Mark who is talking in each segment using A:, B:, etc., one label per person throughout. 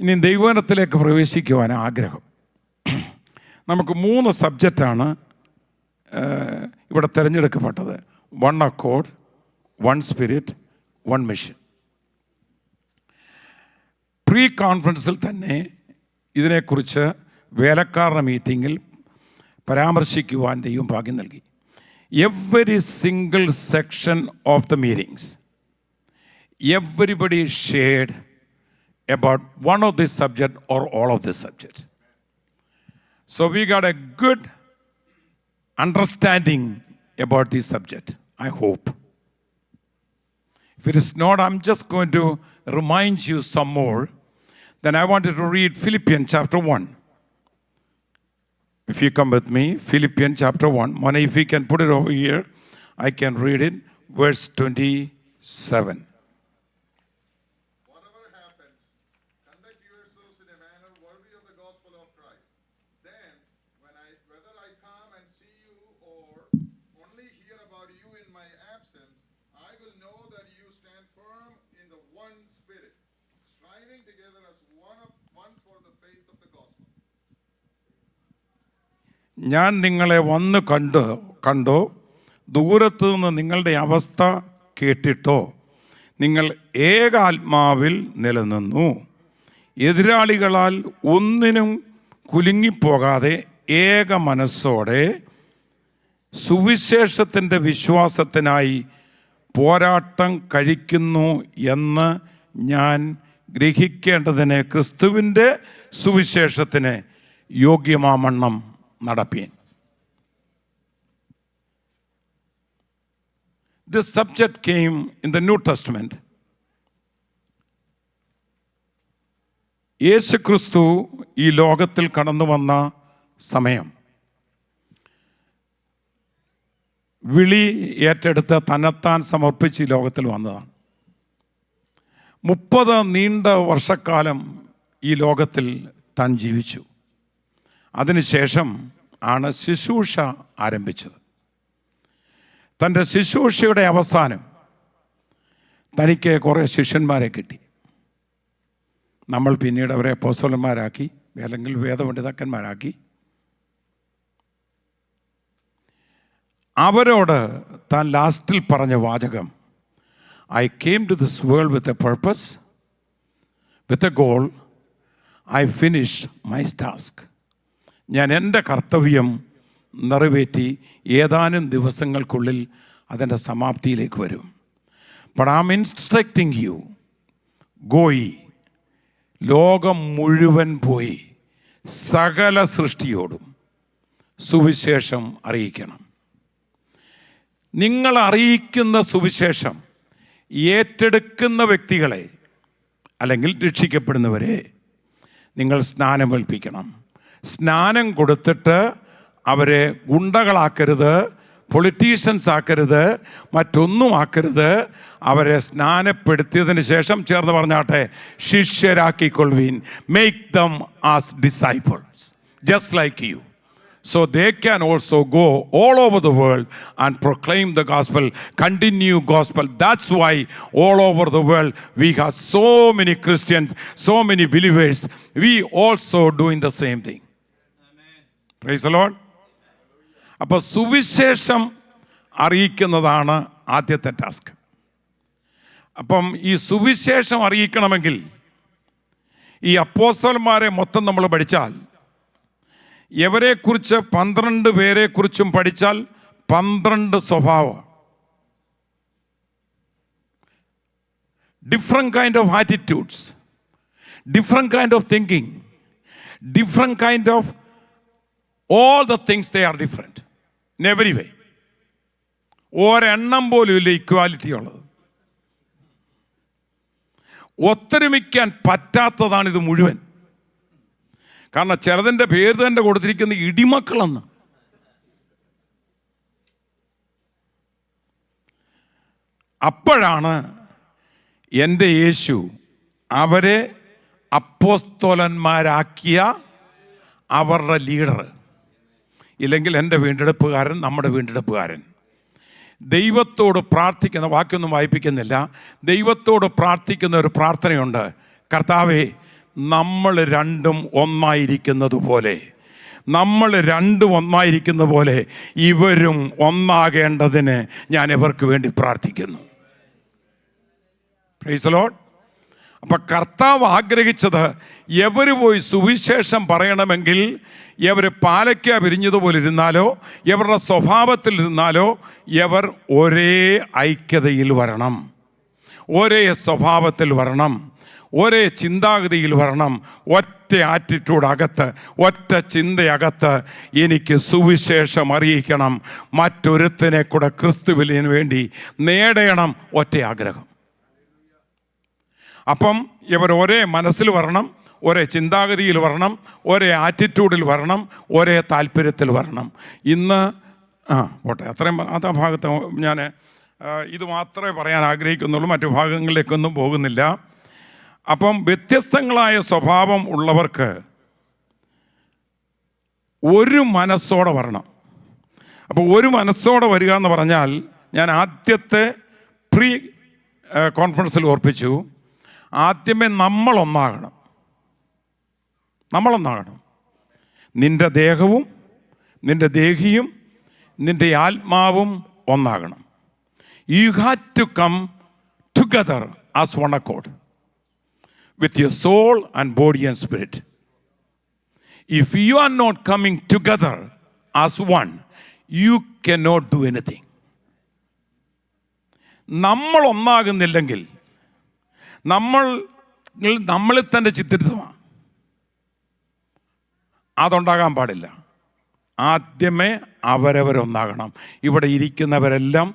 A: ഇനി ദൈവവചനത്തിലേക്ക് പ്രവേശിക്കുവാൻ ആഗ്രഹം. നമുക്ക് 3 സബ്ജക്റ്റാണ് ഇവിടെ തിരഞ്ഞെടുക്കപ്പെട്ടത്. 1 അക്കോർഡ്, 1 സ്പിരിറ്റ്, 1 മിഷൻ. പ്രീ കോൺഫറൻസിൽ തന്നെ ഇതിനെക്കുറിച്ച് വേലക്കാരുടെ മീറ്റിങ്ങിൽ പരാമർശിക്കുവാൻ ദൈവം ഭാഗ്യം നൽകി. Every single section of the meetings, everybody shared about one of this subject or all of this subject. So we got a good understanding about this subject, I hope. If it is not, I'm just going to remind you some more. Then I wanted to read Philippians chapter 1. If you come with me, Philippians chapter 1. Mona, if you can put it over here, I can read it. Verse 27. ഞാൻ നിങ്ങളെ വന്ന് കണ്ടോ ദൂരത്തു നിന്ന് നിങ്ങളുടെ അവസ്ഥ കേട്ടിട്ടോ നിങ്ങൾ ഏകാത്മാവിൽ നിലനിന്നു, എതിരാളികളാൽ ഒന്നിനും കുലുങ്ങിപ്പോകാതെ ഏക മനസ്സോടെ സുവിശേഷത്തിൻ്റെ വിശ്വാസത്തിനായി പോരാട്ടം കഴിക്കുന്നു എന്ന് ഞാൻ ഗ്രഹിക്കേണ്ടതിന് ക്രിസ്തുവിൻ്റെ സുവിശേഷത്തിന് യോഗ്യമാമണ്ണം നടപ്പീൻ. This subject came in the New Testament. യേശു ക്രിസ്തു ഈ ലോകത്തിൽ കടന്നു വന്ന സമയം വിളി ഏറ്റെടുത്ത് തന്നെത്താൻ സമർപ്പിച്ച് ഈ ലോകത്തിൽ വന്നതാണ്. 30 നീണ്ട വർഷക്കാലം ഈ ലോകത്തിൽ താൻ ജീവിച്ചു. അതിനുശേഷം ആണ് ശുശ്രൂഷ ആരംഭിച്ചത്. തൻ്റെ ശുശ്രൂഷയുടെ അവസാനം തനിക്ക് കുറേ ശിഷ്യന്മാരെ കിട്ടി. നമ്മൾ പിന്നീട് അവരെ അപ്പോസ്തലന്മാരാക്കി, അല്ലെങ്കിൽ വേദപണ്ഡിതന്മാരാക്കി. അവരോട് താൻ ലാസ്റ്റിൽ പറഞ്ഞ വാചകം, I came to this world with a purpose, with a goal. I finished my task. ഞാൻ എൻ്റെ കർത്തവ്യം നിറവേറ്റി ഏതാനും ദിവസങ്ങൾക്കുള്ളിൽ അതിൻ്റെ സമാപ്തിയിലേക്ക് വരും. But I'm instructing you, go ye, ലോകം മുഴുവൻ പോയി സകല സൃഷ്ടിയോടും സുവിശേഷം അറിയിക്കണം. നിങ്ങൾ അറിയിക്കുന്ന സുവിശേഷം ഏറ്റെടുക്കുന്ന വ്യക്തികളെ, അല്ലെങ്കിൽ രക്ഷിക്കപ്പെടുന്നവരെ നിങ്ങൾ സ്നാനമേൽപ്പിക്കണം. സ്നാനം കൊടുത്തിട്ട് അവരെ ഗുണ്ടകളാക്കരുത്, പൊളിറ്റീഷ്യൻസ് ആക്കരുത്, മറ്റൊന്നും ആക്കരുത്. അവരെ സ്നാനപ്പെടുത്തിയതിന് ശേഷം ചേർന്ന് പറഞ്ഞാട്ടെ, ശിഷ്യരാക്കിക്കൊള്ളുവീൻ. Make them as disciples just like you. So they can also go all over the world and proclaim the gospel, continue gospel. That's why all over the world we have so many Christians, so many believers. We also doing the same thing. Amen. Praise the Lord. അപ്പോൾ സുവിശേഷം അറിയിക്കുന്നതാണ് ആദ്യത്തെ task. അപ്പം ഈ സുവിശേഷം അറിയിക്കണമെങ്കിൽ ഈ അപ്പോസ്തലന്മാരെ മൊത്തം നമ്മൾ പഠിച്ചാൽ, എവരെക്കുറിച്ച് 12 പേരെക്കുറിച്ചും പഠിച്ചാൽ 12 സ്വഭാവം, different kind of attitudes, different kind of thinking, different kind of all the things they are different in every വേ. ഒരെണ്ണം പോലും ഇല്ല ഇക്വാലിറ്റി ഉള്ളത്. ഒത്തൊരുമിക്കാൻ പറ്റാത്തതാണിത് മുഴുവൻ. കാരണം ചിലതിൻ്റെ പേര് തന്നെ കൊടുത്തിരിക്കുന്ന ഇടിമക്കളെന്ന്. അപ്പോഴാണ് എൻ്റെ യേശു അവരെ അപ്പോസ്തലന്മാരാക്കിയ അവരുടെ ലീഡർ, ഇല്ലെങ്കിൽ എൻ്റെ വീണ്ടെടുപ്പുകാരൻ, നമ്മുടെ വീണ്ടെടുപ്പുകാരൻ. ദൈവത്തോട് പ്രാർത്ഥിക്കുന്ന, വാക്യൊന്നും വായിപ്പിക്കുന്നില്ല, ദൈവത്തോട് പ്രാർത്ഥിക്കുന്ന ഒരു പ്രാർത്ഥനയുണ്ട്. കർത്താവേ, നമ്മൾ രണ്ടും ഒന്നായിരിക്കുന്നത് പോലെ, നമ്മൾ രണ്ടും ഒന്നായിരിക്കുന്ന പോലെ ഇവരും ഒന്നാകേണ്ടതിന് ഞാൻ ഇവർക്ക് വേണ്ടി പ്രാർത്ഥിക്കുന്നു. Praise the Lord. അപ്പം കർത്താവ് ആഗ്രഹിച്ചത് എവർ പോയി സുവിശേഷം പറയണമെങ്കിൽ എവർ പാലയ്ക്ക പിരിഞ്ഞതുപോലെ ഇരുന്നാലോ എവരുടെ സ്വഭാവത്തിൽ ഇരുന്നാലോ എവർ ഒരേ ഐക്യതയിൽ വരണം, ഒരേ സ്വഭാവത്തിൽ വരണം, ഒരേ ചിന്താഗതിയിൽ വരണം. ഒറ്റ ആറ്റിറ്റ്യൂഡ് അകത്ത്, ഒറ്റ ചിന്തയകത്ത് എനിക്ക് സുവിശേഷം അറിയിക്കണം, മറ്റൊരുത്തനെ കൂടെ ക്രിസ്തുവിന് വേണ്ടി നേടണം, ഒറ്റ ആഗ്രഹം. അപ്പം ഇവർ ഒരേ മനസ്സിൽ വരണം, ഒരേ ചിന്താഗതിയിൽ വരണം, ഒരേ ആറ്റിറ്റ്യൂഡിൽ വരണം, ഒരേ താല്പര്യത്തിൽ വരണം. ഇന്ന് പോട്ടെ, അത്രയും അത് ആ ഭാഗത്ത് ഞാൻ ഇത് മാത്രമേ പറയാൻ ആഗ്രഹിക്കുന്നുള്ളൂ, മറ്റു ഭാഗങ്ങളിലേക്കൊന്നും പോകുന്നില്ല. അപ്പം വ്യത്യസ്തങ്ങളായ സ്വഭാവം ഉള്ളവർക്ക് ഒരു മനസ്സോടെ വരണം. അപ്പോൾ ഒരു മനസ്സോടെ വരിക എന്ന് പറഞ്ഞാൽ, ഞാൻ ആദ്യത്തെ പ്രീ കോൺഫറൻസിൽ ഓർപ്പിച്ചു, ആദ്യമേ നമ്മളൊന്നാകണം. നിൻ്റെ ദേഹവും നിൻ്റെ ദേഹിയും നിൻ്റെ ആത്മാവും ഒന്നാകണം. You have to come together as one accord with your soul and body and spirit. If you are not coming together as one, you cannot do anything. നമ്മൾ ഒന്നാകുന്നില്ലെങ്കിൽ നമ്മളിൽ തന്നെ ചിത്രിതമാണ്, അതുണ്ടാകാൻ പാടില്ല. ആദ്യമേ അവരവരൊന്നാകണം. ഇവിടെ ഇരിക്കുന്നവരെല്ലാം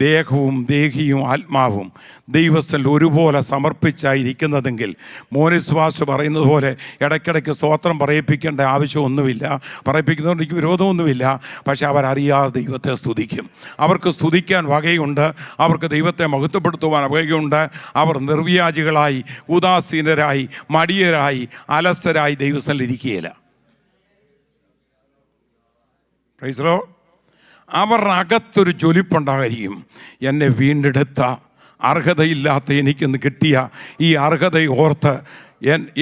A: ദേഹവും ദേഹിയും ആത്മാവും ദൈവത്തിൽ ഒരുപോലെ സമർപ്പിച്ചായിരിക്കുന്നതെങ്കിൽ, മോനിസ് വാസ് പറയുന്നത് പോലെ ഇടയ്ക്കിടയ്ക്ക് സ്തോത്രം പറയിപ്പിക്കേണ്ട ആവശ്യമൊന്നുമില്ല, പറയിപ്പിക്കുന്നതുകൊണ്ട് എനിക്ക് വിരോധമൊന്നുമില്ല. പക്ഷെ അവരറിയാതെ ദൈവത്തെ സ്തുതിക്കും. അവർക്ക് സ്തുതിക്കാൻ വകയുണ്ട്, അവർക്ക് ദൈവത്തെ മഹത്വപ്പെടുത്തുവാൻ വകയുണ്ട്. അവർ നിർവ്യാജികളായി, ഉദാസീനരായി, മടിയരായി, അലസരായി ദൈവത്തിൽ ഇരിക്കുകയില്ല. Praise the Lord. അവരുടെ അകത്തൊരു ജ്വലിപ്പുണ്ടായിരിക്കും. എന്നെ വീണ്ടെടുത്ത, അർഹതയില്ലാത്ത എനിക്കെന്ന് കിട്ടിയ ഈ അർഹതയെ ഓർത്ത്,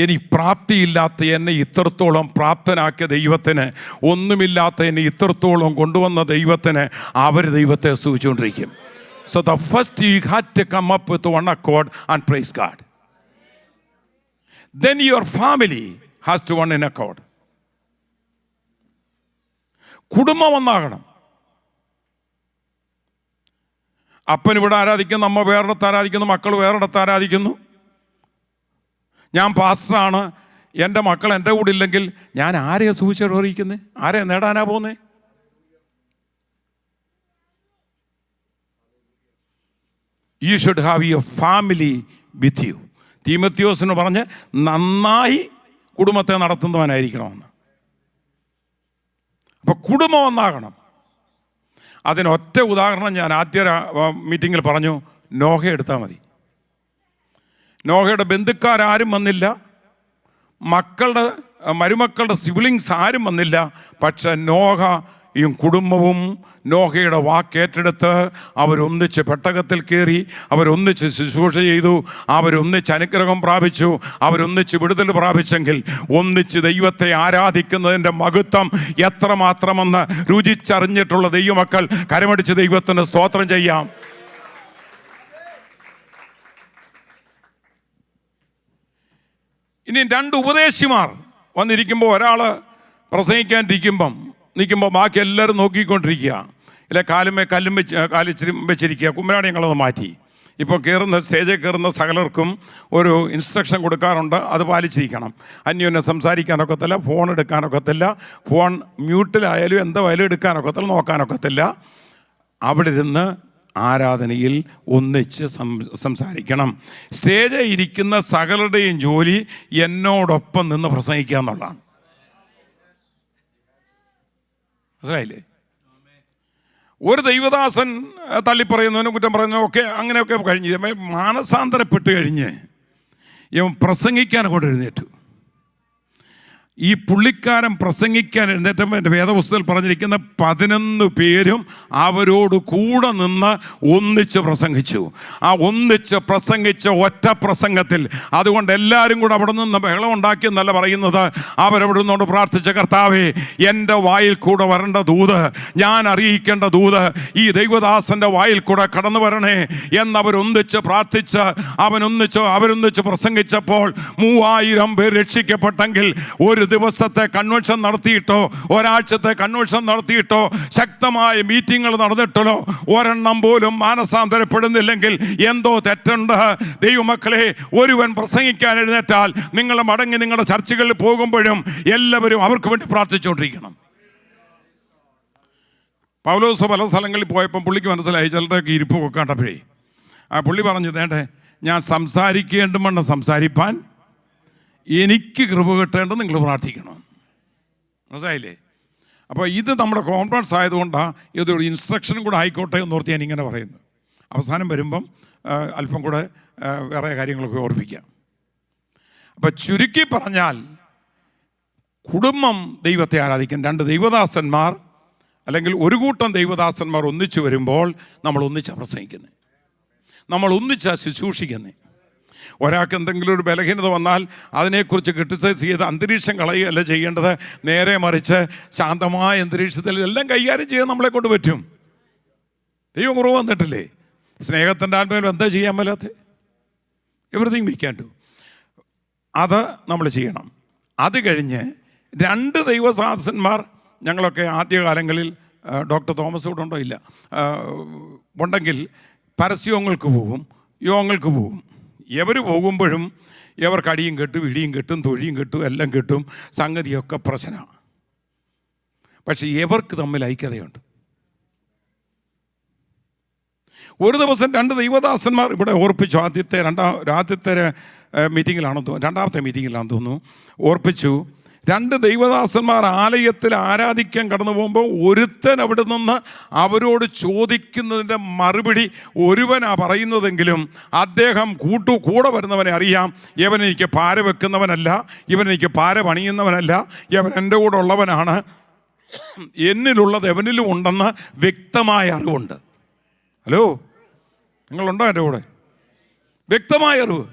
A: എനിക്ക് പ്രാപ്തിയില്ലാത്ത എന്നെ ഇത്രത്തോളം പ്രാപ്തനാക്കിയ ദൈവത്തിന്, ഒന്നുമില്ലാത്ത എന്നെ ഇത്രത്തോളം കൊണ്ടുവന്ന ദൈവത്തിന് അവർ ദൈവത്തെ സ്തുതിച്ചുകൊണ്ടിരിക്കും. So the first you had to come up with one accord and praise God. Then your family has to one in accord. കുടുംബം ഒന്നാകണം. അപ്പൻ ഇവിടെ ആരാധിക്കുന്നു, അമ്മ വേറൊരിടത്ത് ആരാധിക്കുന്നു, മക്കൾ വേറൊരിടത്ത് ആരാധിക്കുന്നു. ഞാൻ പാസ്റ്ററാണ്, എൻ്റെ മക്കൾ എൻ്റെ കൂടെ ഇല്ലെങ്കിൽ ഞാൻ ആരെയാ സുവിശേഷം അറിയിക്കുന്നത്? ആരെയാ നേടാനാ പോകുന്നത്? You should have your family with you. തീമോത്തിയോസിന് പറഞ്ഞ് നന്നായി കുടുംബത്തെ നടത്തുന്നവനായിരിക്കണമെന്ന്. അപ്പോൾ കുടുംബം ഒന്നാകണം. അതിനൊറ്റ ഉദാഹരണം ഞാൻ ആദ്യ മീറ്റിങ്ങിൽ പറഞ്ഞു. നോഹ എടുത്താൽ മതി. നോഹയുടെ ബന്ധുക്കാരും വന്നില്ല, മരുമക്കളുടെ സിബ്ലിങ്സ് ആരും വന്നില്ല. പക്ഷെ നോഹയും കുടുംബവും നോഹയുടെ വാക്കേറ്റെടുത്ത് അവരൊന്നിച്ച് പെട്ടകത്തിൽ കയറി, അവരൊന്നിച്ച് ശുശ്രൂഷ ചെയ്തു, അവരൊന്നിച്ച് അനുഗ്രഹം പ്രാപിച്ചു, അവരൊന്നിച്ച് വിടുതൽ പ്രാപിച്ചെങ്കിൽ ഒന്നിച്ച് ദൈവത്തെ ആരാധിക്കുന്നതിൻ്റെ മഹത്വം എത്രമാത്രമെന്ന് രുചിച്ചറിഞ്ഞിട്ടുള്ള ദൈവമക്കൾ കരമടിച്ച് ദൈവത്തിന് സ്തോത്രം ചെയ്യാം. ഇനി രണ്ട് ഉപദേശിമാർ വന്നിരിക്കുമ്പോൾ, ഒരാൾ പ്രസംഗിക്കാൻ നിൽക്കുമ്പോൾ ബാക്കി എല്ലാവരും നോക്കിക്കൊണ്ടിരിക്കുക. ഇല്ല, കാലിച്ചിരി വെച്ചിരിക്കുക. കുമ്മരാടി ഞങ്ങളത് മാറ്റി. ഇപ്പോൾ സ്റ്റേജിൽ കയറുന്ന സകലർക്കും ഒരു ഇൻസ്ട്രക്ഷൻ കൊടുക്കാറുണ്ട്, അത് പാലിച്ചിരിക്കണം. അന്യോന്യം സംസാരിക്കാനൊക്കത്തില്ല, ഫോൺ എടുക്കാനൊക്കത്തില്ല, ഫോൺ മ്യൂട്ടിലായാലും എന്തായാലും എടുക്കാനൊക്കത്തില്ല, നോക്കാനൊക്കത്തില്ല. അവിടെ ഇരുന്ന് ആരാധനയിൽ ഒന്നിച്ച് സംസാരിക്കണം. സ്റ്റേജിൽ ഇരിക്കുന്ന സകലരുടെയും ജോലി എന്നോടൊപ്പം നിന്ന് പ്രസംഗിക്കുക എന്നുള്ളതാണ്. മനസ്സിലായില്ലേ? ഒരു ദൈവദാസൻ തള്ളിപ്പറയുന്നവനും കുറ്റം പറയുന്നവനും ഒക്കെ അങ്ങനെയൊക്കെ കഴിഞ്ഞ് മാനസാന്തരപ്പെട്ട് കഴിഞ്ഞ് ഇവൻ പ്രസംഗിക്കാൻ കൊണ്ട് എഴുന്നേറ്റു. ഈ പുള്ളിക്കാരൻ പ്രസംഗിക്കാൻ എഴുന്നേറ്റപ്പോൾ എൻ്റെ വേദപുസ്തകത്തിൽ പറഞ്ഞിരിക്കുന്ന 11 പേരും അവരോട് കൂടെ നിന്ന് ഒന്നിച്ച് പ്രസംഗിച്ചു. ആ ഒന്നിച്ച് പ്രസംഗിച്ച ഒറ്റ പ്രസംഗത്തിൽ, അതുകൊണ്ട് എല്ലാവരും കൂടെ അവിടെ നിന്ന് ബഹളം ഉണ്ടാക്കിയെന്നല്ല പറയുന്നത്, അവരവിടെ നിന്നോട് പ്രാർത്ഥിച്ച, കർത്താവേ, എൻ്റെ വായിൽ കൂടെ വരേണ്ട ദൂത്, ഞാൻ അറിയിക്കേണ്ട ദൂത് ഈ ദൈവദാസൻ്റെ വായിൽ കൂടെ കടന്നു വരണേ എന്നവരൊന്നിച്ച് പ്രാർത്ഥിച്ച് അവരൊന്നിച്ച് പ്രസംഗിച്ചപ്പോൾ 3000 പേർ രക്ഷിക്കപ്പെട്ടെങ്കിൽ ഒരു ദിവസത്തെ കൺവെൻഷൻ നടത്തിയിട്ടോ ഒരാഴ്ചത്തെ കൺവെൻഷൻ നടത്തിയിട്ടോ ശക്തമായ മീറ്റിങ്ങുകൾ നടന്നിട്ടോ ഒരെണ്ണം പോലും മാനസാന്തരപ്പെടുന്നില്ലെങ്കിൽ എന്തോ തെറ്റുണ്ട്. ദൈവമക്കളെ, ഒരുവൻ പ്രസംഗിക്കാൻ എഴുന്നേറ്റാൽ നിങ്ങൾ മടങ്ങി നിങ്ങളുടെ ചർച്ചകളിൽ പോകുമ്പോഴും എല്ലാവരും അവർക്ക് വേണ്ടി പ്രാർത്ഥിച്ചുകൊണ്ടിരിക്കണം. പൗലോസ് പല സ്ഥലങ്ങളിൽ പോയപ്പോൾ പുള്ളിക്ക് മനസ്സിലായി ചിലരുടെയൊക്കെ ഇരിപ്പ് കണ്ടപ്പോഴേ പുള്ളി പറഞ്ഞു, വേണ്ടേ, ഞാൻ സംസാരിക്കേണ്ടുമെന്ന് സംസാരിപ്പാൻ എനിക്ക് കൃപ കിട്ടേണ്ടത് നിങ്ങൾ പ്രാർത്ഥിക്കണം. മനസ്സിലായില്ലേ? അപ്പോൾ ഇത് നമ്മുടെ കോൺഫിഡൻസ് ആയതുകൊണ്ടാണ് ഇതൊരു ഇൻസ്ട്രക്ഷനും കൂടെ ആയിക്കോട്ടെ എന്നോർത്ത് ഞാൻ ഇങ്ങനെ പറയുന്നത്. അവസാനം വരുമ്പം അല്പം കൂടെ വേറെ കാര്യങ്ങളൊക്കെ ഓർപ്പിക്കാം. അപ്പം ചുരുക്കി പറഞ്ഞാൽ, കുടുംബം ദൈവത്തെ ആരാധിക്കും. 2 ദൈവദാസന്മാർ അല്ലെങ്കിൽ ഒരു കൂട്ടം ദൈവദാസന്മാർ ഒന്നിച്ചു വരുമ്പോൾ നമ്മൾ ഒന്നിച്ചാണ് പ്രസംഗിക്കുന്നത്, നമ്മൾ ഒന്നിച്ചാണ് ശുശ്രൂഷിക്കുന്നത്. ഒരാൾക്ക് എന്തെങ്കിലും ഒരു ബലഹീനത വന്നാൽ അതിനെക്കുറിച്ച് ക്രിട്ടിസൈസ് ചെയ്ത് അന്തരീക്ഷം കളയുകയല്ല ചെയ്യേണ്ടത്. നേരെ മറിച്ച് ശാന്തമായ അന്തരീക്ഷത്തിൽ ഇതെല്ലാം കൈകാര്യം ചെയ്യാൻ നമ്മളെ കൊണ്ട് പറ്റും. ദൈവം കുറവ് വന്നിട്ടില്ലേ? സ്നേഹത്തിൻ്റെ ആത്മാവിൽ എന്താ ചെയ്യാൻ മേലാത്ത? Everything we can do. അത് നമ്മൾ ചെയ്യണം. അത് കഴിഞ്ഞ് 2 ദൈവദാസന്മാർ, ഞങ്ങളൊക്കെ ആദ്യകാലങ്ങളിൽ ഡോക്ടർ തോമസ് ഇവിടെ ഉണ്ടോ? ഇല്ല. ഉണ്ടെങ്കിൽ പരസ്യങ്ങൾക്ക് പോകും, യോഗങ്ങൾക്ക് പോകും. എവർ പോകുമ്പോഴും ഇവർക്ക് അടിയും കെട്ടും ഇടിയും കെട്ടും തൊഴിയും കെട്ടും എല്ലാം കെട്ടും, സംഗതിയൊക്കെ പ്രശ്നമാണ്. പക്ഷേ ഇവർക്ക് തമ്മിൽ ഐക്യതയുണ്ട്. ഒരു ദിവസം 2 ദൈവദാസന്മാർ ഇവിടെ ഓർപ്പിച്ചു. ആദ്യത്തെ മീറ്റിങ്ങിലാണെന്ന് തോന്നുന്നു, 2ാമത്തെ മീറ്റിങ്ങിലാണെന്ന് തോന്നുന്നു, ഓർപ്പിച്ചു. 2 ദൈവദാസന്മാർ ആലയത്തിൽ ആരാധിക്കാൻ കടന്നു പോകുമ്പോൾ ഒരുത്തൻ അവിടെ നിന്ന് അവരോട് ചോദിക്കുന്നതിൻ്റെ മറുപടി ഒരുവനാണ് പറയുന്നതെങ്കിലും അദ്ദേഹം കൂടെ വരുന്നവനെ അറിയാം, ഇവനെനിക്ക് പാര വെക്കുന്നവനല്ല, ഇവനെനിക്ക് പാര പണിയുന്നവനല്ല, ഇവൻ എൻ്റെ കൂടെ ഉള്ളവനാണ്, എന്നിലുള്ളത് എവനിലും ഉണ്ടെന്ന് വ്യക്തമായ അറിവുണ്ട്. ഹലോ, നിങ്ങളുണ്ടോ എൻ്റെ കൂടെ? വ്യക്തമായ അറിവ്.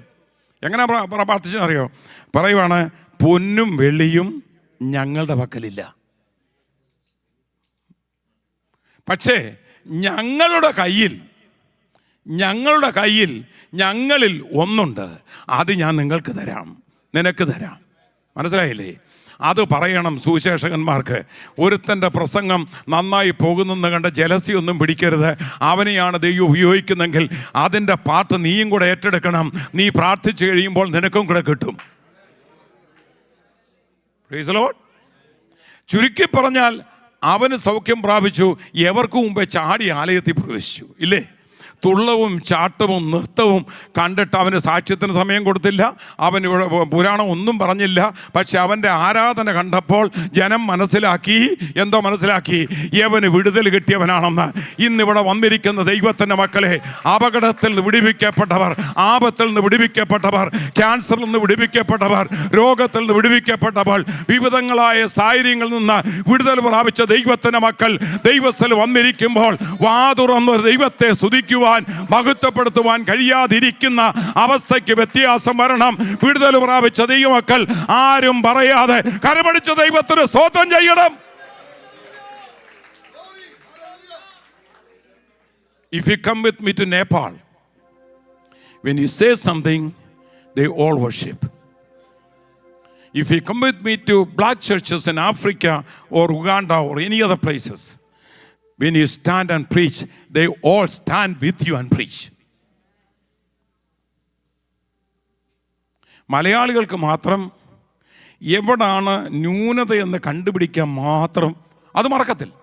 A: എങ്ങനെ പ്രാർത്ഥിച്ചെന്നറിയോ? പറയുവാണ്, പൊന്നും വെള്ളിയും ഞങ്ങളുടെ പക്കലില്ല, പക്ഷേ ഞങ്ങളുടെ കയ്യിൽ ഞങ്ങളിൽ ഒന്നുണ്ട്, അത് ഞാൻ നിങ്ങൾക്ക് തരാം, നിനക്ക് തരാം. മനസ്സിലായില്ലേ? അത് പറയണം സുവിശേഷകന്മാർക്ക്. ഒരുത്തൻ്റെ പ്രസംഗം നന്നായി പോകുന്നെന്ന് കണ്ട ജലസി ഒന്നും പിടിക്കരുത്. അവനെയാണ് ദൈവം ഉപയോഗിക്കുന്നെങ്കിൽ അതിൻ്റെ പാട്ട് നീയും കൂടെ ഏറ്റെടുക്കണം. നീ പ്രാർത്ഥിച്ചു കഴിയുമ്പോൾ നിനക്കും കൂടെ കിട്ടും. Praise the Lord. ചുരുക്കി പറഞ്ഞാൽ, അവന് സൗഖ്യം പ്രാപിച്ചു. എവർക്ക് മുമ്പേ ചാടി ആലയത്തിൽ പ്രവേശിച്ചു, ഇല്ലേ? തുള്ളവും ചാട്ടവും നൃത്തവും കണ്ടിട്ട് അവന് സാക്ഷ്യത്തിന് സമയം കൊടുത്തില്ല, അവന് പുരാണം ഒന്നും പറഞ്ഞില്ല. പക്ഷെ അവൻ്റെ ആരാധന കണ്ടപ്പോൾ ജനം മനസ്സിലാക്കി, യവന് വിടുതൽ കിട്ടിയവനാണെന്ന്. ഇന്നിവിടെ വന്നിരിക്കുന്ന ദൈവത്തിൻ്റെ മക്കളെ, അപകടത്തിൽ നിന്ന് വിടുവിക്കപ്പെട്ടവർ, ആപത്തിൽ നിന്ന് വിടുവിക്കപ്പെട്ടവർ, ക്യാൻസറിൽ നിന്ന് വിടുവിക്കപ്പെട്ടവർ, രോഗത്തിൽ നിന്ന് വിടുവിക്കപ്പെട്ടവർ, വിവിധങ്ങളായ സാഹചര്യങ്ങളിൽ നിന്ന് വിടുതൽ പ്രാപിച്ച ദൈവത്തിൻ്റെ മക്കൾ ദൈവത്തിൽ വന്നിരിക്കുമ്പോൾ വാതുറന്ന് ദൈവത്തെ സ്തുതിക്കുവാൻ, മഹത്വപ്പെടുത്തുവാൻ കഴിയാതിരിക്കുന്ന അവസ്ഥയ്ക്ക് വ്യത്യാസം വരണം. വിടുതൽ പ്രാപിച്ച ദൈവമക്കൾ ആരും പറയാതെ കരമടിച്ച ദൈവത്തിന് സ്തോത്രം ചെയ്യണം. If you come with me to Nepal, when you say something, they all worship. If you come with me to black churches in Africa or Uganda or any other places, when you stand and preach, they all stand with you and preach. മലയാളികൾക്ക് മാത്രം എവിടാണ് ന്യൂനതയെന്ന് കണ്ടുപിടിക്കാൻ മാത്രം അത് മറക്കത്തില്ല.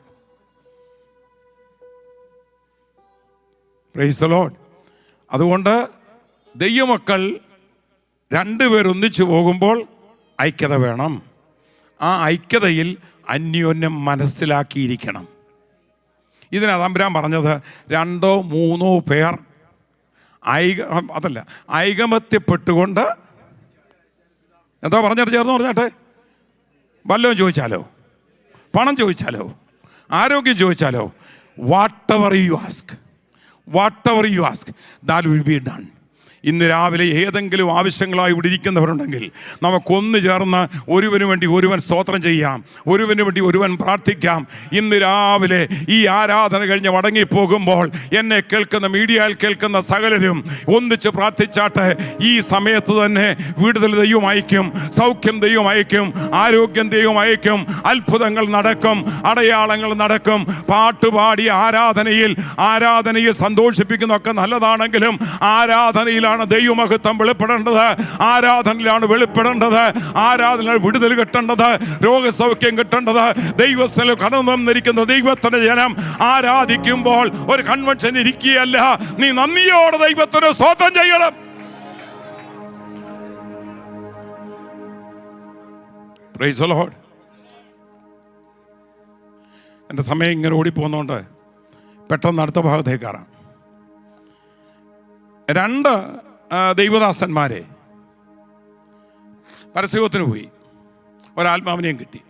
A: Praise the Lord. അതുകൊണ്ട് ദൈവമക്കൾ 2 പേർ ഒന്നിച്ചു പോകുമ്പോൾ ഐക്യത വേണം. ആ ഐക്യതയിൽ അന്യോന്യം മനസ്സിലാക്കിയിരിക്കണം. ഇതിനാ തമ്പുരാൻ പറഞ്ഞത് 2 3 പേർ ഐകമത്യപ്പെട്ടുകൊണ്ട്, എന്താ പറഞ്ഞിട്ട് ചേർന്ന് പറഞ്ഞാട്ടെ, വല്ലതും ചോദിച്ചാലോ? പണം ചോദിച്ചാലോ? ആരോഗ്യം ചോദിച്ചാലോ? Whatever you ask that will be done. ഇന്ന് രാവിലെ ഏതെങ്കിലും ആവശ്യങ്ങളായി ഇവിടെ ഇരിക്കുന്നവരുണ്ടെങ്കിൽ നമുക്കൊന്നു ചേർന്ന് ഒരുവന് വേണ്ടി ഒരുവൻ സ്തോത്രം ചെയ്യാം, ഒരുവന് വേണ്ടി ഒരുവൻ പ്രാർത്ഥിക്കാം. ഇന്ന് രാവിലെ ഈ ആരാധന കഴിഞ്ഞ് മടങ്ങിപ്പോകുമ്പോൾ എന്നെ കേൾക്കുന്ന, മീഡിയയിൽ കേൾക്കുന്ന സകലരും ഒന്നിച്ച് പ്രാർത്ഥിച്ചാട്ടെ. ഈ സമയത്ത് തന്നെ വിടുതൽ ദൈവം അയക്കും, സൗഖ്യം ദൈവം അയക്കും, ആരോഗ്യം ദൈവം അയക്കും, അത്ഭുതങ്ങൾ നടക്കും, അടയാളങ്ങൾ നടക്കും. പാട്ടുപാടി ആരാധനയിൽ സന്തോഷിപ്പിക്കുന്നതൊക്കെ നല്ലതാണെങ്കിലും ആരാധനയിലാണ് ദൈവമഹത്വം വെളിപ്പെടേണ്ടത്, ആരാധനയിലാണ് വെളിപ്പെടേണ്ടത്, ആരാധന വിടുതൽ കിട്ടേണ്ടത്, രോഗസൗഖ്യം കിട്ടേണ്ടത്. ദൈവസ്ഥലം കടന്നു വന്നിരിക്കുന്ന ദൈവത്തിന്റെ ജനം ആരാധിക്കുമ്പോൾ ഒരു കൺവെൻഷൻ ഇരിക്കുകയല്ല, നീ നന്ദിയോടെ ദൈവത്തിന് സ്തോത്രം ചെയ്യണം. Praise the Lord. എൻ്റെ സമയം ഇങ്ങനെ ഓടിപ്പോകുന്നതുകൊണ്ട് പെട്ടെന്ന് അടുത്ത ഭാഗത്തേക്ക് കയറാം. 2 ദൈവദാസന്മാരെ പരസ്യത്തിന് പോയി, ഒരാത്മാവിനെയും കിട്ടി,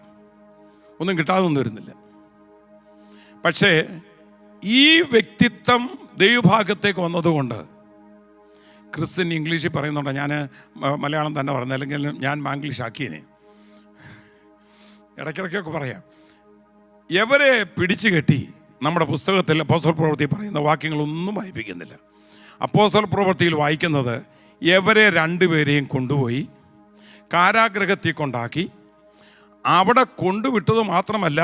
A: ഒന്നും കിട്ടാതെ ഒന്നും വരുന്നില്ല. പക്ഷേ ഈ വ്യക്തിത്വം ദൈവഭാഗത്തേക്ക് വന്നതുകൊണ്ട്, ക്രിസ്ത്യൻ ഇംഗ്ലീഷിൽ പറയുന്നുണ്ട്, ഞാൻ മലയാളം തന്നെ പറഞ്ഞു, അല്ലെങ്കിൽ ഞാൻ മാംഗ്ലീഷ് ആക്കിയതിനെ ഇടയ്ക്കിടയ്ക്കൊക്കെ പറയാം. എവരെ പിടിച്ചു കെട്ടി നമ്മുടെ പുസ്തകത്തിൽ അപ്പോസ്തല പ്രവൃത്തി പറയുന്ന വാക്യങ്ങളൊന്നും വായിപ്പിക്കുന്നില്ല. അപ്പോസ്തല പ്രവൃത്തിയിൽ വായിക്കുന്നത് എവരെ 2 പേരെയും കൊണ്ടുപോയി കാരാഗ്രഹത്തിൽ കൊണ്ടാക്കി, അവിടെ കൊണ്ടുവിട്ടത് മാത്രമല്ല,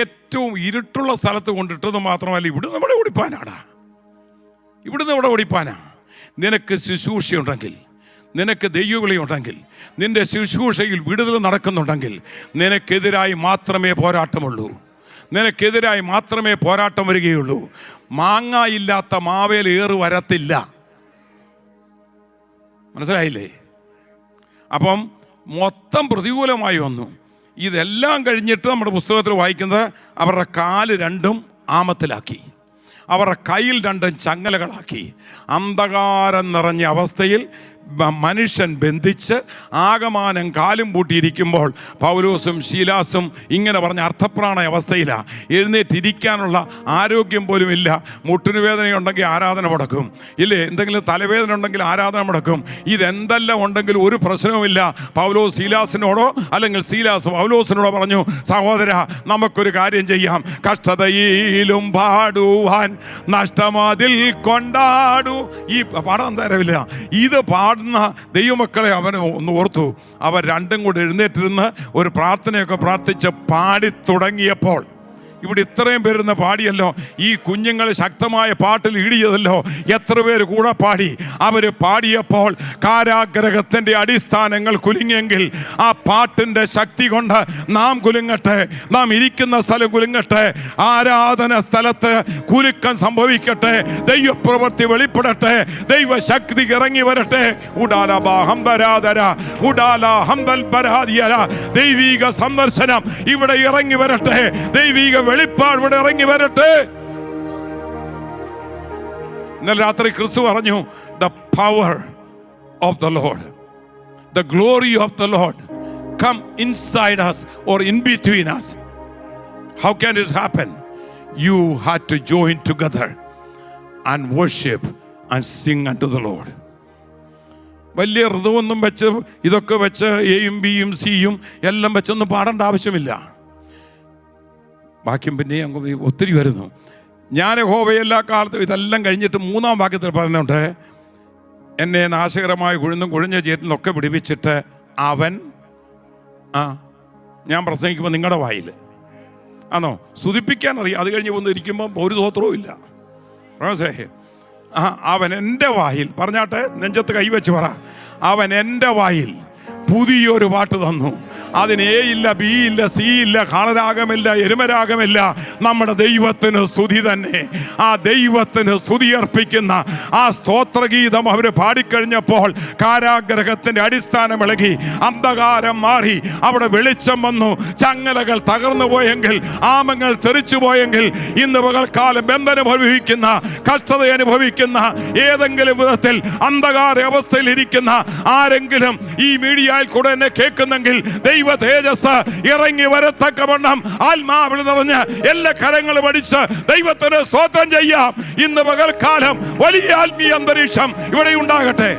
A: ഏറ്റവും ഇരുട്ടുള്ള സ്ഥലത്ത് കൊണ്ടിട്ടത് മാത്രമല്ല, ഇവിടുന്ന് ഇവിടെ ഓടിപ്പാനാ. നിനക്ക് ശുശ്രൂഷയുണ്ടെങ്കിൽ, നിനക്ക് ദൈവവിളി ഉണ്ടെങ്കിൽ, നിന്റെ ശുശ്രൂഷയിൽ വിടുതൽ നടക്കുന്നുണ്ടെങ്കിൽ, നിനക്കെതിരായി മാത്രമേ പോരാട്ടമുള്ളൂ, നിനക്കെതിരായി മാത്രമേ പോരാട്ടം വരികയുള്ളൂ. മാങ്ങ ഇല്ലാത്ത മാവേൽ ഏറ് വരത്തില്ല. മനസ്സിലായില്ലേ? അപ്പം മൊത്തം പ്രതികൂലമായി വന്നു. ഇതെല്ലാം കഴിഞ്ഞിട്ട് നമ്മുടെ പുസ്തകത്തിൽ വായിക്കുന്നത് അവരുടെ കാല് 2 ആമത്തിലാക്കി, അവരുടെ കയ്യിൽ 2 ചങ്ങലകളാക്കി, അന്ധകാരം നിറഞ്ഞ അവസ്ഥയിൽ മനുഷ്യൻ ബന്ധിച്ച് ആകമാനം കാലും പൂട്ടിയിരിക്കുമ്പോൾ പൗലോസും ശീലാസും ഇങ്ങനെ പറഞ്ഞ അർത്ഥപ്രാണ അവസ്ഥയിലാണ്. എഴുന്നേറ്റിരിക്കാനുള്ള ആരോഗ്യം പോലും ഇല്ല. മുട്ടിന് വേദനയുണ്ടെങ്കിൽ ആരാധന മുടക്കും, ഇല്ലേ? എന്തെങ്കിലും തലവേദന ഉണ്ടെങ്കിൽ ആരാധന മുടക്കും. ഇതെന്തെല്ലാം ഉണ്ടെങ്കിലും ഒരു പ്രശ്നവുമില്ല. പൗലോസ് ശീലാസിനോടോ അല്ലെങ്കിൽ ശീലാസ് പൗലോസിനോടോ പറഞ്ഞു, സഹോദര, നമുക്കൊരു കാര്യം ചെയ്യാം, കഷ്ടതയിലും പാടുവാൻ നഷ്ടമതിൽ കൊണ്ടാടൂ. ഈ പാടാൻ തരവില്ല. ഇത് പാടുന്ന ദൈവമക്കളെ അവന് ഒന്ന് ഓർത്തു. അവർ 2 കൂടെ എഴുന്നേറ്റിരുന്ന് ഒരു പ്രാർത്ഥനയൊക്കെ പ്രാർത്ഥിച്ച് പാടി തുടങ്ങിയപ്പോൾ, ഇവിടെ ഇത്രയും പേരുന്ന് പാടിയല്ലോ, ഈ കുഞ്ഞുങ്ങൾ ശക്തമായ പാട്ടിൽ ഈടിയതല്ലോ, എത്ര പേര് കൂടെ പാടി. അവർ പാടിയപ്പോൾ കാരാഗ്രഹത്തിൻ്റെ അടിസ്ഥാനങ്ങൾ കുലുങ്ങിയെങ്കിൽ ആ പാട്ടിൻ്റെ ശക്തി കൊണ്ട് നാം കുലുങ്ങട്ടെ, നാം ഇരിക്കുന്ന സ്ഥലം കുലുങ്ങട്ടെ, ആരാധന സ്ഥലത്ത് കുലുക്കം സംഭവിക്കട്ടെ, ദൈവപ്രവൃത്തി വെളിപ്പെടട്ടെ, ദൈവശക്തി ഇറങ്ങി വരട്ടെ. ദൈവിക സന്ദർശനം ഇവിടെ ഇറങ്ങി വരട്ടെ, ദൈവിക വെളിപ്പാട് ഇവിടെ ഇറങ്ങി വരട്ടെ. ഇന്നലെ രാത്രി ക്രിസ്തു പറഞ്ഞു, the power of the Lord, the glory of the Lord come inside us or in between us. How can this happen? You had to join together and worship and sing unto the Lord. വലിയ ഋതുവൊന്നും വെച്ച് ഇതൊക്കെ വെച്ച് എയും ബിയും സിയും എല്ലാം വെച്ചൊന്നും പാടേണ്ട ആവശ്യമില്ല. വാക്യം പിന്നെ ഒത്തിരി വരുന്നു. ഞാൻ യഹോവയെ എല്ലാ കാലത്തും, ഇതെല്ലാം കഴിഞ്ഞിട്ട് 3-ാം വാക്യത്തിൽ പറയുന്നുണ്ട്, എന്നെ നാശകരമായ കുഴിഞ്ഞ ചേറ്റിൽ നിന്നൊക്കെ വിടുവിച്ചിട്ട് അവൻ, ഞാൻ പ്രസംഗിക്കുമ്പോൾ നിങ്ങളുടെ വായിൽ ആണോ സ്തുതിപ്പിക്കാൻ അറിയാം. അത് കഴിഞ്ഞ് വന്ന് ഇരിക്കുമ്പോൾ ഒരു സ്തോത്രവും ഇല്ല. അവൻ എൻ്റെ വായിൽ, പറഞ്ഞാട്ടെ, നെഞ്ചത്ത് കൈവച്ച് പറ, അവൻ എൻ്റെ വായിൽ പുതിയൊരു പാട്ട് തന്നു. അതിന് എ ഇല്ല, ബി ഇല്ല, സി ഇല്ല, കാളരാഗമില്ല, എരുമരാഗമില്ല. നമ്മുടെ ദൈവത്തിന് സ്തുതി തന്നെ. ആ ദൈവത്തിന് സ്തുതി അർപ്പിക്കുന്ന ആ സ്തോത്രഗീതം അവർ പാടിക്കഴിഞ്ഞപ്പോൾ കാരാഗ്രഹത്തിൻ്റെ അടിസ്ഥാനം ഇളകി, അന്ധകാരം മാറി, അവിടെ വെളിച്ചം വന്നു. ചങ്ങലകൾ തകർന്നു പോയെങ്കിൽ, ആമങ്ങൾ തെറിച്ചു പോയെങ്കിൽ, ഇന്ന് പകൽക്കാലം ബന്ധനം അനുഭവിക്കുന്ന, കഷ്ടത അനുഭവിക്കുന്ന, ഏതെങ്കിലും വിധത്തിൽ അന്ധകാര അവസ്ഥയിൽ ഇരിക്കുന്ന ആരെങ്കിലും ഈ മീഡിയ ഓൺലൈൻ കൂടെ എന്നെ കേൾക്കുന്നെങ്കിൽ ദൈവ തേജസ് ഇറങ്ങി വരത്തക്കവണ്ണം ആത്മാവിൽ നിറഞ്ഞ് എല്ലാ കരങ്ങളും അടിച്ച് ദൈവത്തിന് സ്തോത്രം ചെയ്യാം. ഇന്ന് പകൽക്കാലം വലിയ ആത്മീയ അന്തരീക്ഷം ഇവിടെ ഉണ്ടാകട്ടെ.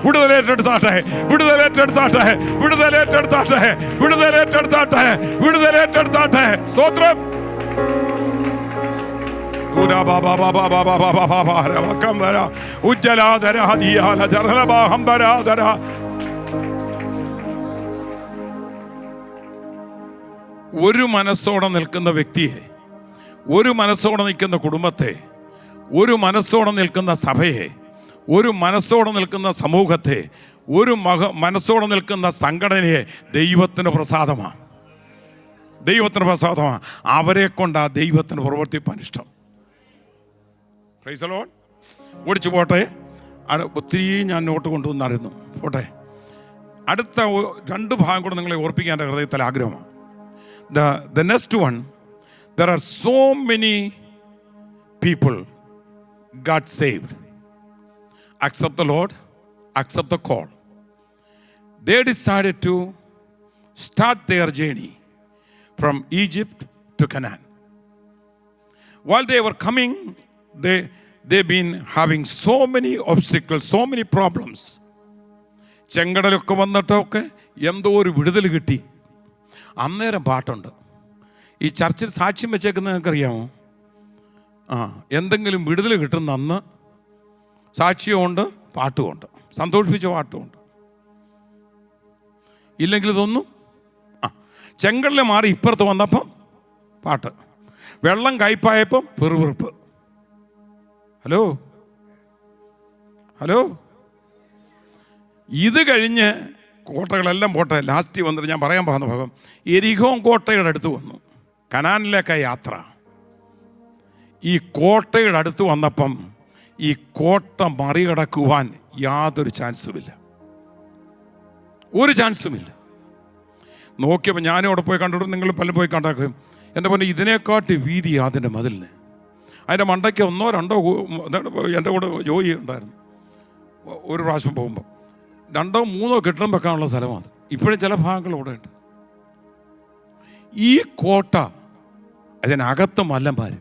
A: വിടുതലേറ്റെടുത്താട്ടെ, വിടുതലേറ്റെടുത്താട്ടെ, വിടുതലേറ്റെടുത്താട്ടെ, വിടുതലേറ്റെടുത്താട്ടെ, വിടുതലേറ്റെടുത്താട്ടെ. സ്തോത്രം. ഒരു മനസ്സോടെ നിൽക്കുന്ന വ്യക്തിയെ, ഒരു മനസ്സോടെ നിൽക്കുന്ന കുടുംബത്തെ, ഒരു മനസ്സോടെ നിൽക്കുന്ന സഭയെ, ഒരു മനസ്സോടെ നിൽക്കുന്ന സമൂഹത്തെ, ഒരു മനസ്സോടെ നിൽക്കുന്ന സംഘടനയെ ദൈവത്തിന് പ്രസാദമാണ്. ദൈവത്തിന് പ്രസാദമാണ്. അവരെ കൊണ്ട് ആ ദൈവത്തിന് പ്രവർത്തിപ്പാൻ ഇഷ്ടം. Praise the Lord. ഓടിച്ചു പോട്ടെ. ഒത്തിരി ഞാൻ നോട്ട് കൊണ്ടുവന്നായിരുന്നു. പോട്ടെ. അടുത്ത 2 ഭാഗം കൂടെ നിങ്ങളെ ഓർപ്പിക്കാൻ എൻ്റെ ഹൃദയത്തിൽ ആഗ്രഹമാണ്. The next one, there are so many people got saved. Accept the Lord, accept the call. They decided to start their journey from Egypt to Canaan. While they were coming, they've been having so many obstacles, so many problems. ചെങ്കടലൊക്കെ വന്നിട്ടൊക്കെ എന്തോ ഒരു വിടുതൽ കിട്ടി. അന്നേരം പാട്ടുണ്ട്. ഈ ചർച്ചിൽ സാക്ഷ്യം വെച്ചേക്കുന്നത് നിങ്ങൾക്കറിയാമോ? എന്തെങ്കിലും വിടുതൽ കിട്ടുന്ന അന്ന് സാക്ഷ്യമുണ്ട്, പാട്ടുമുണ്ട്, സന്തോഷിപ്പിച്ച പാട്ടുമുണ്ട്. ഇല്ലെങ്കിൽ ഇതൊന്നും. ചെങ്കടല മാറി ഇപ്പുറത്ത് വന്നപ്പം പാട്ട്, വെള്ളം കയ്പായപ്പം പെറുപെറുപ്പ്. Hello hello. ഇത് കഴിഞ്ഞ് കോട്ടകളെല്ലാം പോട്ടെ, ലാസ്റ്റ് വന്നിട്ട് ഞാൻ പറയാൻ പോകുന്ന ഭാഗം എരിഹോം കോട്ടയുടെ അടുത്ത് വന്നു. കനാനിലേക്കാ യാത്ര. ഈ കോട്ടയുടെ അടുത്ത് വന്നപ്പം ഈ കോട്ട മറികടക്കുവാൻ യാതൊരു ചാൻസുമില്ല, ഒരു ചാൻസുമില്ല. നോക്കിയപ്പോൾ ഞാനും അവിടെ പോയി കണ്ടിട്ട്, നിങ്ങൾ പലരും പോയി കണ്ടാക്കും. എൻ്റെ പോലെ ഇതിനെക്കാട്ടി വീതിയാ അതിൻ്റെ മതിലിന്. അതിൻ്റെ മണ്ടയ്ക്ക് 1 2 എൻ്റെ കൂടെ ജോയി ഉണ്ടായിരുന്നു. ഒരു പ്രാവശ്യം പോകുമ്പോൾ 2 3 കെട്ടിടം വെക്കാനുള്ള സ്ഥലമാണ്. ഇപ്പോഴും ചില ഭാഗങ്ങൾ ഇവിടെ ഉണ്ട്. ഈ കോട്ട അതിനകത്ത് മല്ലന്മാർ.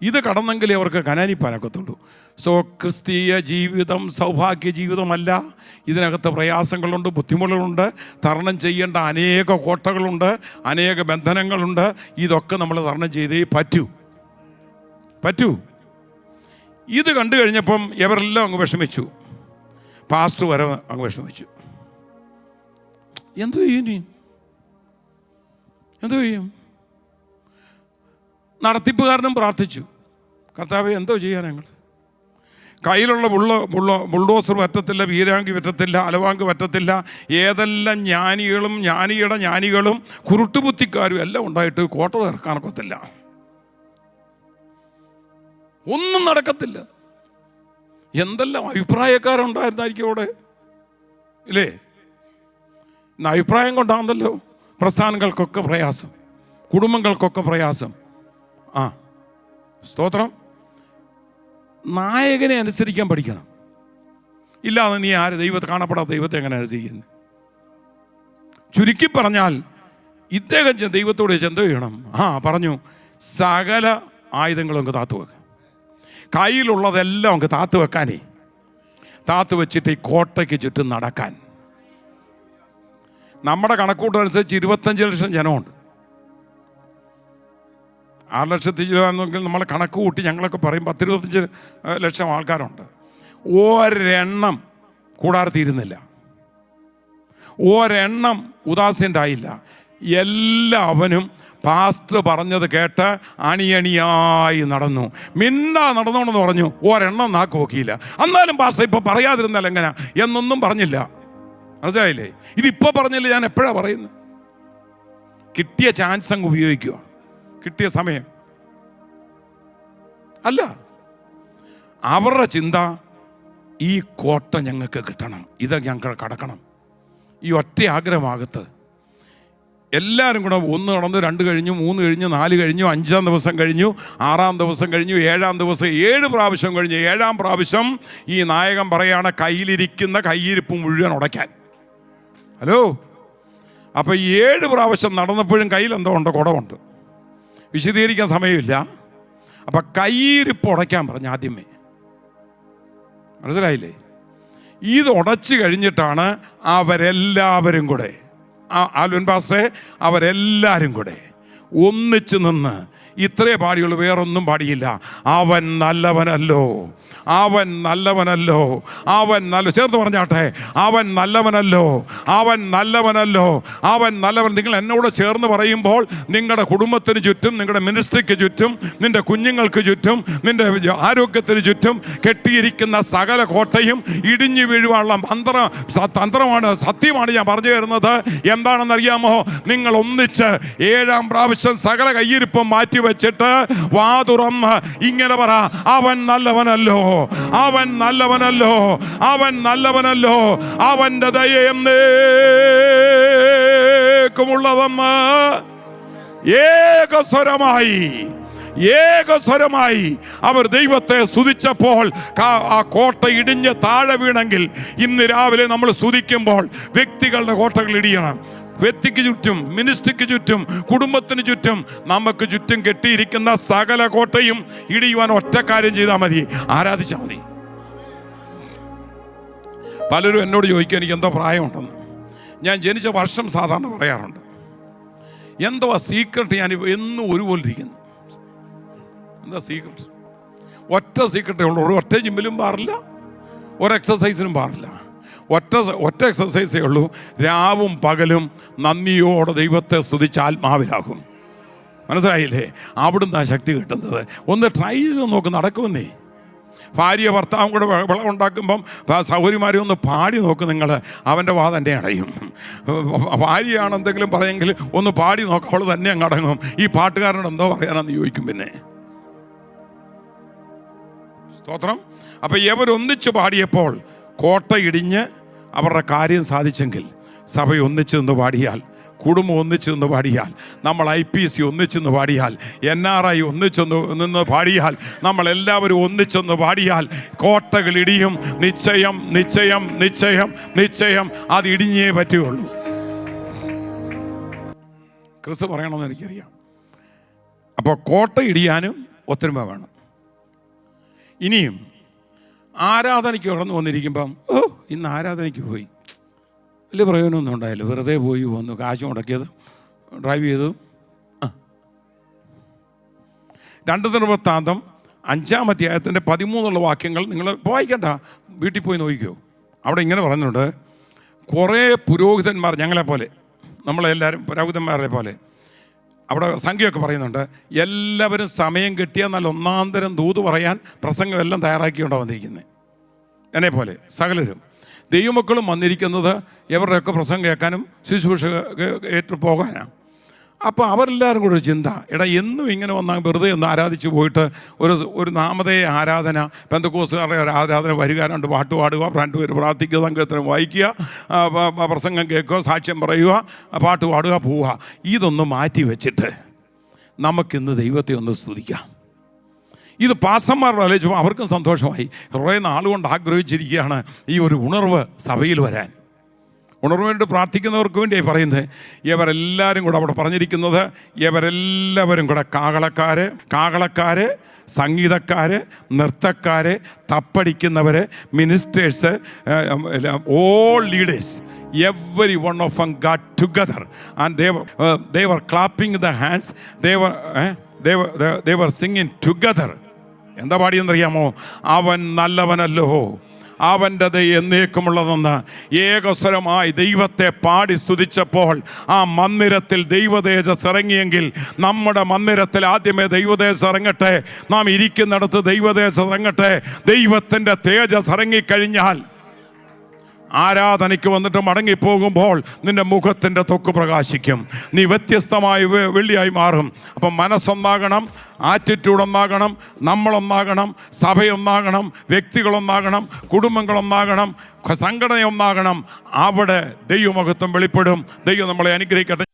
A: ഇത് കടന്നെങ്കിലേ അവർക്ക് കനാനിപ്പാനൊക്കത്തുള്ളൂ. സോ ക്രിസ്തീയ ജീവിതം സൗഭാഗ്യ ജീവിതമല്ല. ഇതിനകത്ത് പ്രയാസങ്ങളുണ്ട്, ബുദ്ധിമുട്ടുകളുണ്ട്, തരണം ചെയ്യേണ്ട അനേക കോട്ടകളുണ്ട്, അനേക ബന്ധനങ്ങളുണ്ട്. ഇതൊക്കെ നമ്മൾ തരണം ചെയ്തേ പറ്റൂ. ഇത് കണ്ടു കഴിഞ്ഞപ്പം ഇവരെല്ലാം അങ്ങ് വിഷമിച്ചു. പാസ്റ്റർ വരെ അങ്ങ് വിഷമിച്ചു. എന്തോ ചെയ്യും? നടത്തിപ്പുകാരനും പ്രാർത്ഥിച്ചു, കർത്താവേ എന്തോ ചെയ്യാൻ ഞങ്ങൾ? കയ്യിലുള്ള ബുൾഡോസർ പറ്റത്തില്ല, വീരാങ്കി പറ്റത്തില്ല, അലവാങ്ക് പറ്റത്തില്ല. ഏതെല്ലാം ജ്ഞാനികളും കുരുട്ടുബുദ്ധിക്കാരും എല്ലാം ഉണ്ടായിട്ട് കോട്ട തീർക്കാനൊക്കത്തില്ല. ഒന്നും നടക്കത്തില്ല. എന്തെല്ലാം അഭിപ്രായക്കാരുണ്ടായിരുന്നായിരിക്കും അവിടെ, ഇല്ലേ? ഇന്ന് അഭിപ്രായം കൊണ്ടാണല്ലോ പ്രസ്ഥാനങ്ങൾക്കൊക്കെ പ്രയാസം, കുടുംബങ്ങൾക്കൊക്കെ പ്രയാസം. സ്തോത്രം. നായകനെ അനുസരിക്കാൻ പഠിക്കണം. ഇല്ലാതെ നീ ദൈവത്തെ കാണപ്പെടാത്ത ദൈവത്തെ എങ്ങനെ അനുസരിക്കുന്നത്? ചുരുക്കി പറഞ്ഞാൽ ഇദ്ദേഹം ദൈവത്തോട് എന്തോ ചെയ്യണം? പറഞ്ഞു, സകല ആയുധങ്ങളും അങ്ങ് താത്തു വെക്കുക. കയ്യിലുള്ളതെല്ലാം അങ്ങ് താത്തു വെക്കാനേ, താത്തു വെച്ചിട്ട് ഈ കോട്ടയ്ക്ക് ചുറ്റും നടക്കാൻ. നമ്മുടെ കണക്കൂട്ടനുസരിച്ച് 25 ലക്ഷം ജനമുണ്ട്. 6 ലക്ഷത്തി രൂപയെന്നെങ്കിൽ നമ്മൾ കണക്ക് കൂട്ടി ഞങ്ങളൊക്കെ പറയും 10-25 ലക്ഷം ആൾക്കാരുണ്ട്. ഒരെണ്ണം കൂടാർത്തിയിരുന്നില്ല, ഒരെണ്ണം ഉദാസീനായില്ല. എല്ലാവനും പാസ്റ്റർ പറഞ്ഞത് കേട്ട് അണിയണിയായി നടന്നു. നടന്നോണെന്ന് പറഞ്ഞു, ഒരെണ്ണം നാക്ക് നോക്കിയില്ല. എന്നാലും പാസ്റ്റർ ഇപ്പം പറയാതിരുന്നാൽ എങ്ങനെ എന്നൊന്നും പറഞ്ഞില്ല. മനസ്സിലായില്ലേ? ഇതിപ്പോൾ പറഞ്ഞില്ല, ഞാൻ എപ്പോഴാണ് പറയുന്നത്? കിട്ടിയ ചാൻസ് അങ്ങ് ഉപയോഗിക്കുക, കിട്ടിയ സമയം അല്ല. അവരുടെ ചിന്ത ഈ കോട്ട ഞങ്ങൾക്ക് കിട്ടണം, ഇത് ഞങ്ങൾ കടക്കണം. ഈ ഒറ്റ ആഗ്രഹമാകത്ത് എല്ലാവരും കൂടെ 1 നടന്നു, 2 കഴിഞ്ഞു, 3 കഴിഞ്ഞു, 4 കഴിഞ്ഞു, 5-ാം ദിവസം കഴിഞ്ഞു, 6-ാം ദിവസം കഴിഞ്ഞു, 7-ാം ദിവസം 7 പ്രാവശ്യം കഴിഞ്ഞു. 7-ാം പ്രാവശ്യം ഈ നായകൻ പറയാണ് കയ്യിലിരിക്കുന്ന കയ്യിരിപ്പ് മുഴുവൻ ഉടയ്ക്കാൻ. ഹലോ, അപ്പോൾ 7 പ്രാവശ്യം നടന്നപ്പോഴും കയ്യിൽ എന്തോ ഉണ്ട്, കുടമുണ്ട്. വിശദീകരിക്കാൻ സമയമില്ല. അപ്പം കയ്യിരിപ്പ് ഉടയ്ക്കാൻ പറഞ്ഞു ആദ്യമേ. മനസ്സിലായില്ലേ? ഇത് ഉടച്ചു കഴിഞ്ഞിട്ടാണ് അവരെല്ലാവരും കൂടെ, ആൽവിൻ പാസ്റ്ററെ, അവരെല്ലാവരും കൂടെ ഒന്നിച്ച് നിന്ന് ഇത്രേ പാടിയുള്ളൂ, വേറൊന്നും പാടിയില്ല. അവൻ നല്ലവനല്ലോ, അവൻ നല്ലവനല്ലോ, അവൻ നല്ല, ചേർത്ത് പറഞ്ഞാട്ടെ, അവൻ നല്ലവനല്ലോ, അവൻ നല്ലവനല്ലോ, അവൻ നല്ലവൻ. നിങ്ങൾ എന്നോട് ചേർന്ന് പറയുമ്പോൾ നിങ്ങളുടെ കുടുംബത്തിന് ചുറ്റും, നിങ്ങളുടെ മിനിസ്ട്രിക്ക് ചുറ്റും, നിന്റെ കുഞ്ഞുങ്ങൾക്ക് ചുറ്റും, നിന്റെ ആരോഗ്യത്തിന് ചുറ്റും കെട്ടിയിരിക്കുന്ന സകല കോട്ടയും ഇടിഞ്ഞു വീഴുവാനുള്ള തന്ത്രമാണ്, സത്യമാണ് ഞാൻ പറഞ്ഞു തരുന്നത്. എന്താണെന്നറിയാമോ? നിങ്ങൾ ഒന്നിച്ച് 7-ാം പ്രാവശ്യം സകല കയ്യിരിപ്പും മാറ്റി വെച്ചിട്ട് വാ തുറന്ന് ഇങ്ങനെ പറ, അവൻ നല്ലവനല്ലോ, അവൻ നല്ലവനല്ലോ, അവൻ നല്ലവനല്ലോ, അവന്റെ ദയ എന്നേക്കുമുള്ളതെന്ന് ഏകസ്വരമായി അവർ ദൈവത്തെ സ്തുതിച്ചപ്പോൾ ആ കോട്ട ഇടിഞ്ഞ് താഴെ വീണെങ്കിൽ, ഇന്ന് രാവിലെ നമ്മൾ സ്തുതിക്കുമ്പോൾ വ്യക്തികളുടെ കോട്ടകൾ ഇടിയണം. വ്യക്തിക്ക് ചുറ്റും, മിനിസ്ട്രിക്ക് ചുറ്റും, കുടുംബത്തിന് ചുറ്റും, നമുക്ക് ചുറ്റും കെട്ടിയിരിക്കുന്ന സകല കോട്ടയും ഇടിയുവാൻ ഒറ്റ കാര്യം ചെയ്താൽ മതി, ആരാധിച്ചാൽ മതി. പലരും എന്നോട് ചോദിക്കുക എനിക്ക് എന്തോ പ്രായമുണ്ടെന്ന്. ഞാൻ ജനിച്ച വർഷം സാധാരണ പറയാറുണ്ട്. എന്തോ സീക്രട്ട് ഞാൻ എന്നും ഒരുപോലെ ഇരിക്കുന്നു. എന്താ സീക്രട്ട്? ഒറ്റ സീക്രട്ടേ ഉള്ളൂ. ഒറ്റ ജിമ്മിലും പാറില്ല, ഒരു എക്സസൈസിനും പാറില്ല. ഒറ്റ എക്സസൈസേ ഉള്ളൂ. രാവും പകലും നന്ദിയോടെ ദൈവത്തെ സ്തുതിച്ച് ആത്മാവിലാകും. മനസ്സിലായില്ലേ? അവിടുന്ന് ആ ശക്തി കിട്ടുന്നത്. ഒന്ന് ട്രൈ ചെയ്ത് നോക്ക്, നടക്കുമെന്നേ. ഭാര്യ ഭർത്താവും കൂടെ വിളവുണ്ടാക്കുമ്പം സൗകര്യമാരെ ഒന്ന് പാടി നോക്ക് നിങ്ങൾ, അവൻ്റെ വാ തന്നെ അടയും. ഭാര്യയാണ് എന്തെങ്കിലും പറയെങ്കിൽ ഒന്ന് പാടി നോക്ക്, അവൾ തന്നെ അങ്ങ് അടങ്ങും. ഈ പാട്ടുകാരനോട് എന്തോ പറയാനാന്ന് ചോദിക്കും. പിന്നെ സ്തോത്രം. അപ്പം ഇവരൊന്നിച്ച് പാടിയപ്പോൾ കോട്ട ഇടിഞ്ഞ് അവരുടെ കാര്യം സാധിച്ചെങ്കിൽ, സഭ ഒന്നിച്ച് നിന്ന് പാടിയാൽ, കുടുംബം ഒന്നിച്ച് നിന്ന് പാടിയാൽ, നമ്മൾ IPC ഒന്നിച്ചെന്ന് പാടിയാൽ, NRI ഒന്നിച്ചൊന്ന് നിന്ന് പാടിയാൽ, നമ്മളെല്ലാവരും ഒന്നിച്ചൊന്ന് പാടിയാൽ കോട്ടകൾ ഇടിയും. നിശ്ചയം നിശ്ചയം നിശ്ചയം നിശ്ചയം അത് ഇടിഞ്ഞേ പറ്റുകയുള്ളൂ. ക്രിസ് പറയണമെന്ന് എനിക്കറിയാം. അപ്പോൾ കോട്ട ഇടിയാനും ഒത്തൊരുമ വേണം. ഇനിയും ആരാധനയ്ക്ക് കടന്നു വന്നിരിക്കുമ്പം, ഇന്ന് ആരാധനയ്ക്ക് പോയി, വലിയ പ്രയോജനമൊന്നും ഉണ്ടായില്ല, വെറുതെ പോയി വന്നു, കാശ് മുടക്കിയത്, ഡ്രൈവ് ചെയ്തതും. 2 ദിനവൃത്താന്തം 5-ാം അധ്യായത്തിൻ്റെ 13 വാക്യങ്ങൾ നിങ്ങൾ വായിക്കണ്ട, വീട്ടിൽ പോയി നോക്കിക്കോ. അവിടെ ഇങ്ങനെ പറയുന്നുണ്ട്, കുറേ പുരോഹിതന്മാർ, ഞങ്ങളെപ്പോലെ, നമ്മളെല്ലാവരും പുരോഹിതന്മാരെ പോലെ, അവിടെ സംഖ്യയൊക്കെ പറയുന്നുണ്ട്. എല്ലാവരും സമയം കിട്ടിയാൽ നല്ല ഒന്നാന്തരം ദൂത് പറയാൻ പ്രസംഗം എല്ലാം തയ്യാറാക്കിക്കൊണ്ടാണ് വന്നിരിക്കുന്നത്. എന്നെപ്പോലെ സകലരും ദൈവമക്കളും വന്നിരിക്കുന്നത് ഇവരുടെയൊക്കെ പ്രസംഗം കേൾക്കാനും ശുശ്രൂഷ ഏറ്റു പോകാനാണ്. അപ്പോൾ അവരെല്ലാവരും കൂടെ ഒരു ചിന്ത, എടാ എന്നും ഇങ്ങനെ വന്നാൽ വെറുതെ ഒന്ന് ആരാധിച്ച് പോയിട്ട് ഒരു നാമധേയ ആരാധന, പെന്തക്കോസ്തുകാരുടെ ഒരു ആരാധന വരിക, 2 പാട്ട് പാടുക, 2 പേര് പ്രാർത്ഥിക്കുക, സങ്കീർത്തനം വായിക്കുക, പ്രസംഗം കേൾക്കുക, സാക്ഷ്യം പറയുക, പാട്ട് പാടുക, പോവുക. ഇതൊന്ന് മാറ്റി വെച്ചിട്ട് നമുക്കിന്ന് ദൈവത്തെ ഒന്ന് സ്തുതിക്കാം. ഇത് പാസ്റ്റർമാരുടെ ആലോചിച്ചപ്പോൾ അവർക്കും സന്തോഷമായി. കുറേ നാളുകൊണ്ട് ആഗ്രഹിച്ചിരിക്കുകയാണ് ഈ ഒരു ഉണർവ് സഭയിൽ വരാൻ. ഉണർവ് വേണ്ടി പ്രാർത്ഥിക്കുന്നവർക്ക് വേണ്ടിയായി പറയുന്നത്. ഇവരെല്ലാവരും കൂടെ അവിടെ പറഞ്ഞിരിക്കുന്നത്, ഇവരെല്ലാവരും കൂടെ കാകളക്കാർ, സംഗീതക്കാർ, നൃത്തക്കാർ, തപ്പടിക്കുന്നവർ, ministers, all leaders, every one of them got together and they were clapping the hands, they were singing together. എന്താ പാടിയെന്നറിയാമോ? അവൻ നല്ലവനല്ലോ, അവൻ്റെ ദയ എന്നേക്കുമുള്ളതെന്ന് ഏകസ്വരമായി ദൈവത്തെ പാടി സ്തുതിച്ചപ്പോൾ ആ മന്ദിരത്തിൽ ദൈവതേജസ് ഇറങ്ങിയെങ്കിൽ, നമ്മുടെ മന്ദിരത്തിൽ ആദ്യമേ ദൈവതേജസ് ഇറങ്ങട്ടെ. നാം ഇരിക്കുന്നിടത്ത് ദൈവതേജസ് ഇറങ്ങട്ടെ. ദൈവത്തിൻ്റെ തേജസ് ഇറങ്ങിക്കഴിഞ്ഞാൽ ആരാധനയ്ക്ക് വന്നിട്ട് മടങ്ങിപ്പോകുമ്പോൾ നിന്റെ മുഖത്തിൻ്റെ ത്വക്ക് പ്രകാശിക്കും. നീ വ്യത്യസ്തമായ വെള്ളിയായി മാറും. അപ്പം മനസ്സൊന്നാകണം, ആറ്റിറ്റ്യൂഡ് ഒന്നാകണം, നമ്മളൊന്നാകണം, സഭയൊന്നാകണം, വ്യക്തികളൊന്നാകണം, കുടുംബങ്ങളൊന്നാകണം, സംഘടനയൊന്നാകണം. അവിടെ ദൈവമഹത്വം വെളിപ്പെടും. ദൈവം നമ്മളെ അനുഗ്രഹിക്കട്ടെ.